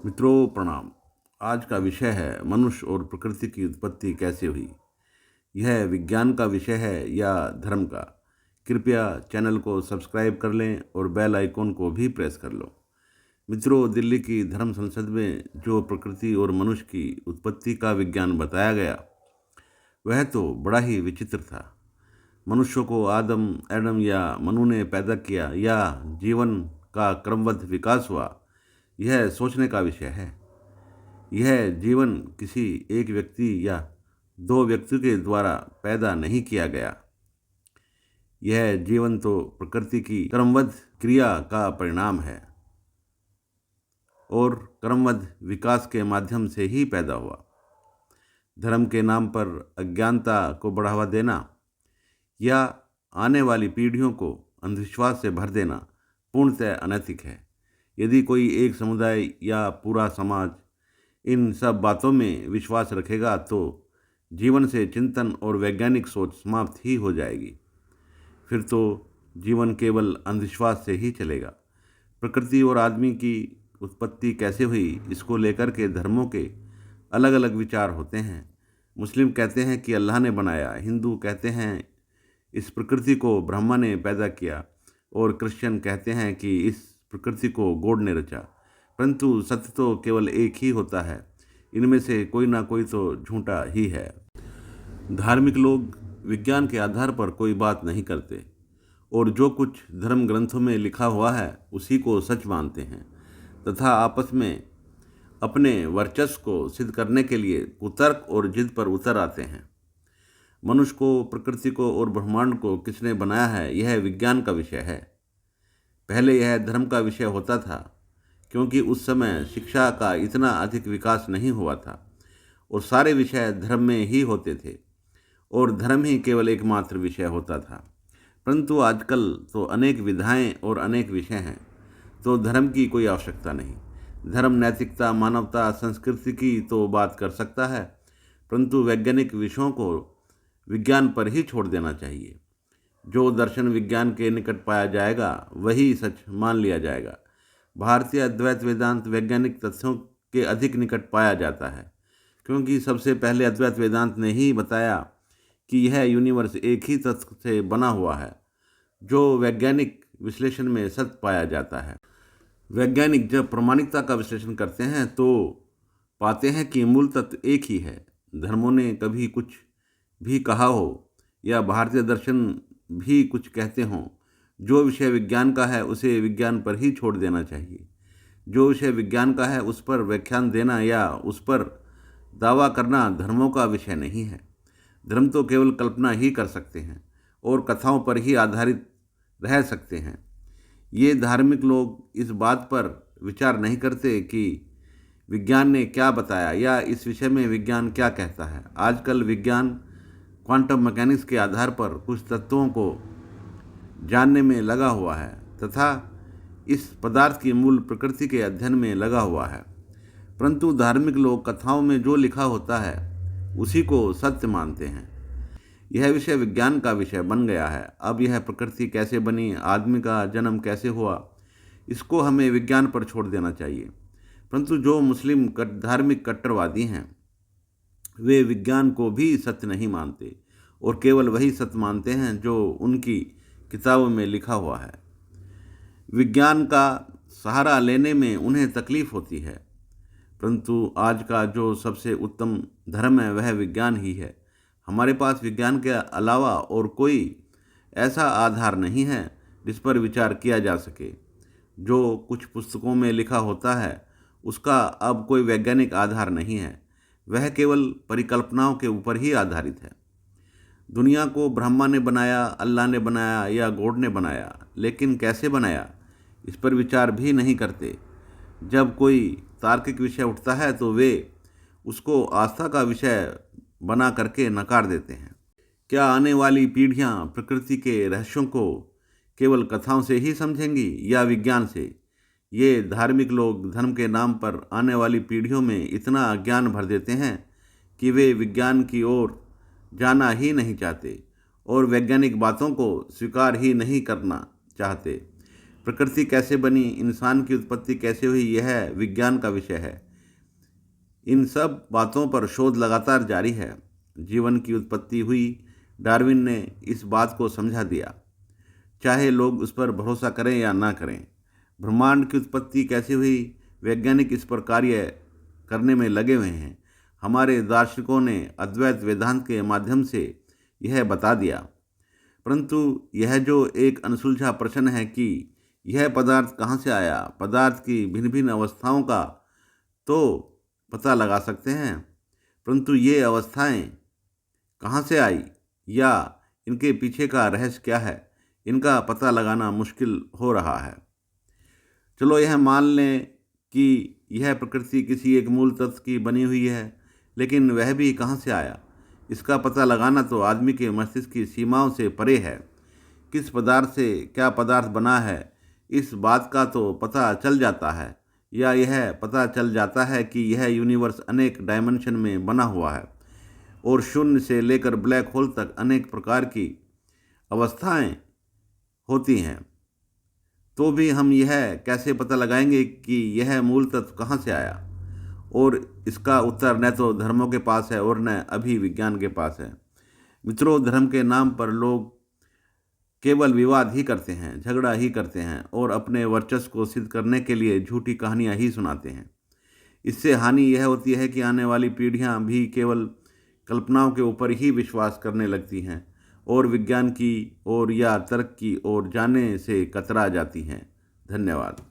मित्रों प्रणाम। आज का विषय है मनुष्य और प्रकृति की उत्पत्ति कैसे हुई। यह विज्ञान का विषय है या धर्म का। कृपया चैनल को सब्सक्राइब कर लें और बेल आइकॉन को भी प्रेस कर लो। मित्रों, दिल्ली की धर्म संसद में जो प्रकृति और मनुष्य की उत्पत्ति का विज्ञान बताया गया वह तो बड़ा ही विचित्र था। मनुष्य को आदम एडम या मनु ने पैदा किया या जीवन का क्रमबद्ध विकास हुआ, यह सोचने का विषय है। यह जीवन किसी एक व्यक्ति या दो व्यक्तियों के द्वारा पैदा नहीं किया गया। यह जीवन तो प्रकृति की क्रमबद्ध क्रिया का परिणाम है और क्रमबद्ध विकास के माध्यम से ही पैदा हुआ। धर्म के नाम पर अज्ञानता को बढ़ावा देना या आने वाली पीढ़ियों को अंधविश्वास से भर देना पूर्णतः अनैतिक है। यदि कोई एक समुदाय या पूरा समाज इन सब बातों में विश्वास रखेगा तो जीवन से चिंतन और वैज्ञानिक सोच समाप्त ही हो जाएगी। फिर तो जीवन केवल अंधविश्वास से ही चलेगा। प्रकृति और आदमी की उत्पत्ति कैसे हुई, इसको लेकर के धर्मों के अलग अलग विचार होते हैं। मुस्लिम कहते हैं कि अल्लाह ने बनाया, हिंदू कहते हैं इस प्रकृति को ब्रह्मा ने पैदा किया और क्रिश्चियन कहते हैं कि इस प्रकृति को गॉड ने रचा। परंतु सत्य तो केवल एक ही होता है, इनमें से कोई ना कोई तो झूठा ही है। धार्मिक लोग विज्ञान के आधार पर कोई बात नहीं करते और जो कुछ धर्म ग्रंथों में लिखा हुआ है उसी को सच मानते हैं तथा आपस में अपने वर्चस्व को सिद्ध करने के लिए कुतर्क और जिद पर उतर आते हैं। मनुष्य को, प्रकृति को और ब्रह्मांड को किसने बनाया है, यह विज्ञान का विषय है। पहले यह धर्म का विषय होता था, क्योंकि उस समय शिक्षा का इतना अधिक विकास नहीं हुआ था और सारे विषय धर्म में ही होते थे और धर्म ही केवल एकमात्र विषय होता था। परंतु आजकल तो अनेक विधाएं और अनेक विषय हैं, तो धर्म की कोई आवश्यकता नहीं। धर्म नैतिकता, मानवता, संस्कृति की तो बात कर सकता है, परंतु वैज्ञानिक विषयों को विज्ञान पर ही छोड़ देना चाहिए। जो दर्शन विज्ञान के निकट पाया जाएगा वही सच मान लिया जाएगा। भारतीय अद्वैत वेदांत वैज्ञानिक तथ्यों के अधिक निकट पाया जाता है, क्योंकि सबसे पहले अद्वैत वेदांत ने ही बताया कि यह यूनिवर्स एक ही तत्व से बना हुआ है, जो वैज्ञानिक विश्लेषण में सत्य पाया जाता है। वैज्ञानिक जब प्रामाणिकता का विश्लेषण करते हैं तो पाते हैं कि मूल तत्व एक ही है। धर्मों ने कभी कुछ भी कहा हो या भारतीय दर्शन भी कुछ कहते हों, जो विषय विज्ञान का है उसे विज्ञान पर ही छोड़ देना चाहिए। जो विषय विज्ञान का है उस पर व्याख्यान देना या उस पर दावा करना धर्मों का विषय नहीं है। धर्म तो केवल कल्पना ही कर सकते हैं और कथाओं पर ही आधारित रह सकते हैं। ये धार्मिक लोग इस बात पर विचार नहीं करते कि विज्ञान ने क्या बताया या इस विषय में विज्ञान क्या कहता है। आजकल विज्ञान क्वांटम मैकेनिक्स के आधार पर कुछ तत्वों को जानने में लगा हुआ है तथा इस पदार्थ की मूल प्रकृति के अध्ययन में लगा हुआ है। परंतु धार्मिक लोग कथाओं में जो लिखा होता है उसी को सत्य मानते हैं। यह विषय विज्ञान का विषय बन गया है। अब यह प्रकृति कैसे बनी, आदमी का जन्म कैसे हुआ, इसको हमें विज्ञान पर छोड़ देना चाहिए। परंतु जो मुस्लिम धार्मिक कट्टरवादी हैं वे विज्ञान को भी सत्य नहीं मानते और केवल वही सत्य मानते हैं जो उनकी किताबों में लिखा हुआ है। विज्ञान का सहारा लेने में उन्हें तकलीफ होती है, परंतु आज का जो सबसे उत्तम धर्म है वह विज्ञान ही है। हमारे पास विज्ञान के अलावा और कोई ऐसा आधार नहीं है जिस पर विचार किया जा सके। जो कुछ पुस्तकों में लिखा होता है उसका अब कोई वैज्ञानिक आधार नहीं है, वह केवल परिकल्पनाओं के ऊपर ही आधारित है। दुनिया को ब्रह्मा ने बनाया, अल्लाह ने बनाया या गॉड ने बनाया, लेकिन कैसे बनाया इस पर विचार भी नहीं करते। जब कोई तार्किक विषय उठता है तो वे उसको आस्था का विषय बना करके नकार देते हैं। क्या आने वाली पीढ़ियां प्रकृति के रहस्यों को केवल कथाओं से ही समझेंगी या विज्ञान से? ये धार्मिक लोग धर्म के नाम पर आने वाली पीढ़ियों में इतना अज्ञान भर देते हैं कि वे विज्ञान की ओर जाना ही नहीं चाहते और वैज्ञानिक बातों को स्वीकार ही नहीं करना चाहते। प्रकृति कैसे बनी, इंसान की उत्पत्ति कैसे हुई, यह विज्ञान का विषय है। इन सब बातों पर शोध लगातार जारी है। जीवन की उत्पत्ति हुई, डार्विन ने इस बात को समझा दिया, चाहे लोग उस पर भरोसा करें या ना करें। ब्रह्मांड की उत्पत्ति कैसे हुई, वैज्ञानिक इस पर कार्य करने में लगे हुए हैं। हमारे दार्शनिकों ने अद्वैत वेदांत के माध्यम से यह बता दिया। परंतु यह जो एक अनसुलझा प्रश्न है कि यह पदार्थ कहाँ से आया, पदार्थ की भिन्न भिन्न अवस्थाओं का तो पता लगा सकते हैं, परंतु ये अवस्थाएं कहाँ से आई या इनके पीछे का रहस्य क्या है, इनका पता लगाना मुश्किल हो रहा है। चलो यह मान लें कि यह प्रकृति किसी एक मूल तत्व की बनी हुई है, लेकिन वह भी कहाँ से आया, इसका पता लगाना तो आदमी के मस्तिष्क की सीमाओं से परे है। किस पदार्थ से क्या पदार्थ बना है, इस बात का तो पता चल जाता है, या यह पता चल जाता है कि यह यूनिवर्स अनेक डायमेंशन में बना हुआ है और शून्य से लेकर ब्लैक होल तक अनेक प्रकार की अवस्थाएं होती हैं। तो भी हम यह कैसे पता लगाएंगे कि यह मूल तत्व कहाँ से आया? और इसका उत्तर न तो धर्मों के पास है और न अभी विज्ञान के पास है। मित्रों, धर्म के नाम पर लोग केवल विवाद ही करते हैं, झगड़ा ही करते हैं और अपने वर्चस्व को सिद्ध करने के लिए झूठी कहानियां ही सुनाते हैं। इससे हानि यह होती है कि आने वाली पीढ़ियां भी केवल कल्पनाओं के ऊपर ही विश्वास करने लगती हैं और विज्ञान की ओर या तर्क की ओर जाने से कतरा जाती हैं। धन्यवाद।